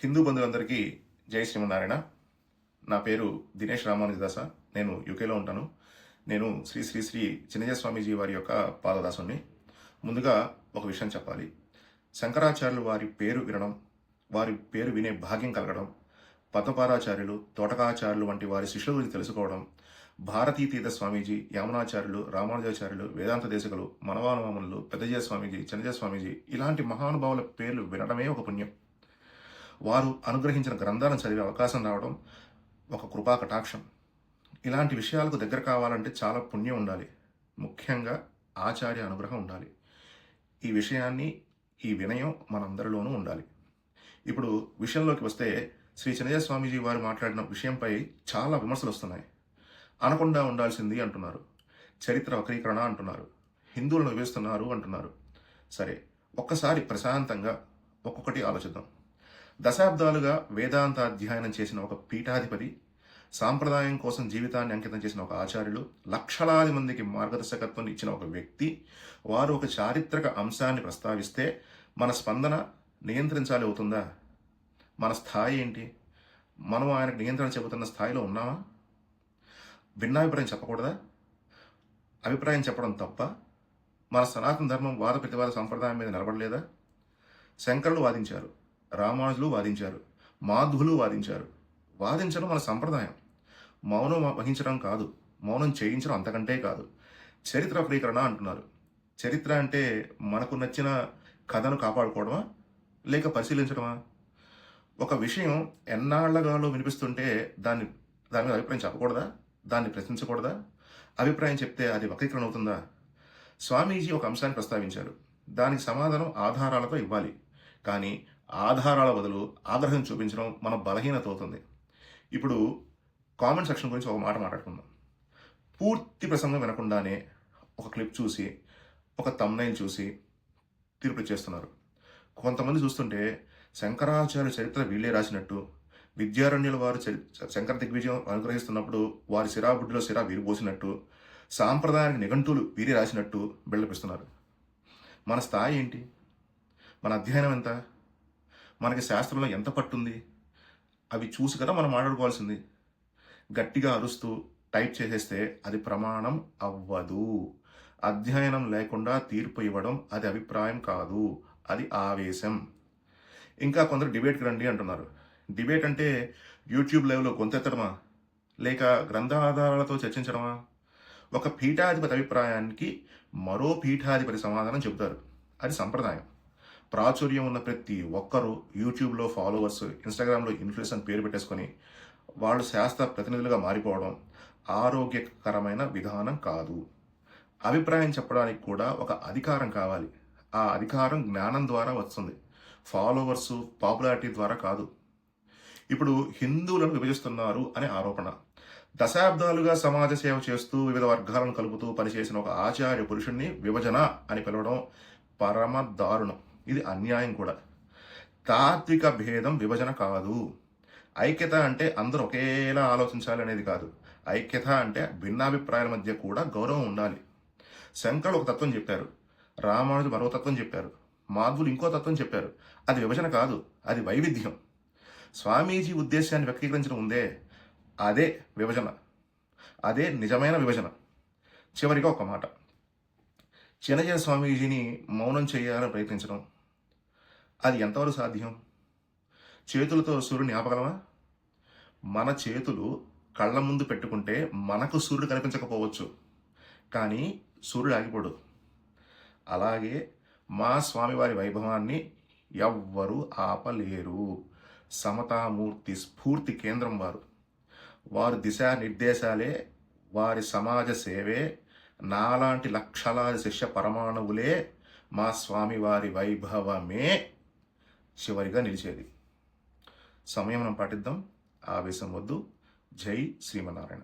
హిందూ బంధువులందరికీ జై శ్రీమన్నారాయణ. నా పేరు దినేష్ రామానుజదాస. నేను యూకేలో ఉంటాను. నేను శ్రీ శ్రీ శ్రీ చిన్నజయ స్వామీజీ వారి యొక్క పాదదాసుని. ముందుగా ఒక విషయం చెప్పాలి. శంకరాచార్యులు వారి పేరు వినడం, వారి పేరు వినే భాగ్యం కలగడం, పద్మపారాచార్యులు, తోటకాచార్యులు వంటి వారి శిష్యుల గురించి తెలుసుకోవడం, భారతీతీర్థ స్వామీజీ, యామునాచార్యులు, రామానుజాచార్యులు, వేదాంత దేశకులు, మనవానవాములు, పెద్దజయ స్వామీజీ, చిన్నజయ స్వామీజీ ఇలాంటి మహానుభావుల పేర్లు వినడమే ఒక పుణ్యం. వారు అనుగ్రహించిన గ్రంథాలను చదివే అవకాశం రావడం ఒక కృపా కటాక్షం. ఇలాంటి విషయాలకు దగ్గర కావాలంటే చాలా పుణ్యం ఉండాలి. ముఖ్యంగా ఆచార్య అనుగ్రహం ఉండాలి. ఈ విషయాన్ని, ఈ వినయం మనందరిలోనూ ఉండాలి. ఇప్పుడు విషయంలోకి వస్తే, శ్రీ చిన్నజయ స్వామీజీ వారు మాట్లాడిన విషయంపై చాలా విమర్శలు వస్తున్నాయి. అనకుండా ఉండాల్సింది అంటున్నారు, చరిత్ర వక్రీకరణ అంటున్నారు, హిందువులను విభజిస్తున్నారు అంటున్నారు. సరే, ఒక్కసారి ప్రశాంతంగా ఒక్కొక్కటి ఆలోచిద్దాం. దశాబ్దాలుగా వేదాంత అధ్యయనం చేసిన ఒక పీఠాధిపతి, సాంప్రదాయం కోసం జీవితాన్ని అంకితం చేసిన ఒక ఆచార్యులు, లక్షలాది మందికి మార్గదర్శకత్వం ఇచ్చిన ఒక వ్యక్తి, వారు ఒక చారిత్రక అంశాన్ని ప్రస్తావిస్తే మన స్పందన నియంత్రించాలి అవుతుందా? మన స్థాయి ఏంటి? మనం ఆయనకు నియంత్రణ చెబుతున్న స్థాయిలో ఉన్నామా? భిన్నాభిప్రాయం చెప్పకూడదా? అభిప్రాయం చెప్పడం తప్ప? మన సనాతన ధర్మం వాద ప్రతివాద సంప్రదాయం మీద నిలబడలేదా? శంకరులు వాదించారు, రామానుజులు వాదించారు, మాధ్వులు వాదించారు. వాదించడం మన సంప్రదాయం. మౌనం వహించడం కాదు, మౌనం చేయించడం అంతకంటే కాదు. చరిత్ర వక్రీకరణ అంటున్నారు. చరిత్ర అంటే మనకు నచ్చిన కథను కాపాడుకోవడమా, లేక పరిశీలించడమా? ఒక విషయం ఎన్నాళ్లగాలో వినిపిస్తుంటే దాని మీద అభిప్రాయం చెప్పకూడదా? దాన్ని ప్రశ్నించకూడదా? అభిప్రాయం చెప్తే అది వక్రీకరణ అవుతుందా? స్వామీజీ ఒక అంశాన్ని ప్రస్తావించారు. దానికి సమాధానం ఆధారాలతో ఇవ్వాలి. కానీ ఆధారాల బదులు ఆగ్రహం చూపించడం మన బలహీనత అవుతుంది. ఇప్పుడు కామెంట్ సెక్షన్ గురించి ఒక మాట మాట్లాడుకుందాం. పూర్తి ప్రసంగం వినకుండానే ఒక క్లిప్ చూసి, ఒక థంబ్నెయిల్ చూసి తీర్పు ఇచ్చేస్తున్నారు. కొంతమంది చూస్తుంటే శంకరాచార్య చరిత్ర వీళ్ళే రాసినట్టు, విద్యారణ్యుల వారు శంకర దిగ్విజయం అనుగ్రహిస్తున్నప్పుడు వారి సిరాబుడ్డిలో సిరా వీరు పోసినట్టు, సాంప్రదాయానికి నిఘంటువులు వీరే రాసినట్టు బిల్డపిస్తున్నారు. మన స్థాయి ఏంటి? మన అధ్యయనం ఎంత? మనకి శాస్త్రంలో ఎంత పట్టుంది? అవి చూసి కదా మనం మాట్లాడుకోవాల్సింది. గట్టిగా అరుస్తూ టైప్ చేసేస్తే అది ప్రమాణం అవ్వదు. అధ్యయనం లేకుండా తీర్పు ఇవ్వడం అది అభిప్రాయం కాదు, అది ఆవేశం. ఇంకా కొందరు డిబేట్కి రండి అంటున్నారు. డిబేట్ అంటే యూట్యూబ్ లైవ్లో గొంతెత్తడమా, లేక గ్రంథాధారాలతో చర్చించడమా? ఒక పీఠాధిపతి అభిప్రాయానికి మరో పీఠాధిపతి సమాధానం చెబుతారు. అది సంప్రదాయం. ప్రాచుర్యం ఉన్న ప్రతి ఒక్కరూ యూట్యూబ్లో ఫాలోవర్స్, ఇన్స్టాగ్రామ్లో ఇన్ఫ్లుయెన్స్ అని పేరు పెట్టేసుకొని వాళ్ళు శాస్త్ర ప్రతినిధులుగా మారిపోవడం ఆరోగ్యకరమైన విధానం కాదు. అభిప్రాయం చెప్పడానికి కూడా ఒక అధికారం కావాలి. ఆ అధికారం జ్ఞానం ద్వారా వస్తుంది, ఫాలోవర్స్, పాపులారిటీ ద్వారా కాదు. ఇప్పుడు హిందువులను విభజిస్తున్నారు అనే ఆరోపణ. దశాబ్దాలుగా సమాజ సేవ చేస్తూ వివిధ వర్గాలను కలుపుతూ పనిచేసిన ఒక ఆచార్య పురుషుణ్ణి విభజన అని పిలవడం పరమ దారుణం. ఇది అన్యాయం కూడా. తాత్విక భేదం విభజన కాదు. ఐక్యత అంటే అందరూ ఒకేలా ఆలోచించాలి అనేది కాదు. ఐక్యత అంటే భిన్నాభిప్రాయాల మధ్య కూడా గౌరవం ఉండాలి. శంకరులు ఒక తత్వం చెప్పారు, రామానుజులు మరో తత్వం చెప్పారు, మాధ్వులు ఇంకో తత్వం చెప్పారు. అది విభజన కాదు, అది వైవిధ్యం. స్వామీజీ ఉద్దేశాన్ని వ్యక్తీకరించడం ఉందే, అదే విభజన, అదే నిజమైన విభజన. చివరిగా ఒక మాట, చిన్నజయ స్వామీజీని మౌనం చేయాలని ప్రయత్నించడం అది ఎంతవరకు సాధ్యం? చేతులతో సూర్యుని ఆపగలమా? మన చేతులు కళ్ళ ముందు పెట్టుకుంటే మనకు సూర్యుడు కనిపించకపోవచ్చు, కానీ సూర్యుడు ఆగిపోడు. అలాగే మా స్వామివారి వైభవాన్ని ఎవ్వరూ ఆపలేరు. సమతామూర్తి స్ఫూర్తి కేంద్రం వారు. వారి దిశానిర్దేశాలే, వారి సమాజ సేవే, నాలాంటి లక్షలాది శిష్య పరమాణువులే మా స్వామివారి వైభవమే చివరిగా నిలిచేది. సంయమనం పాటిద్దాం, ఆవేశం వద్దు. జై శ్రీమన్నారాయణ.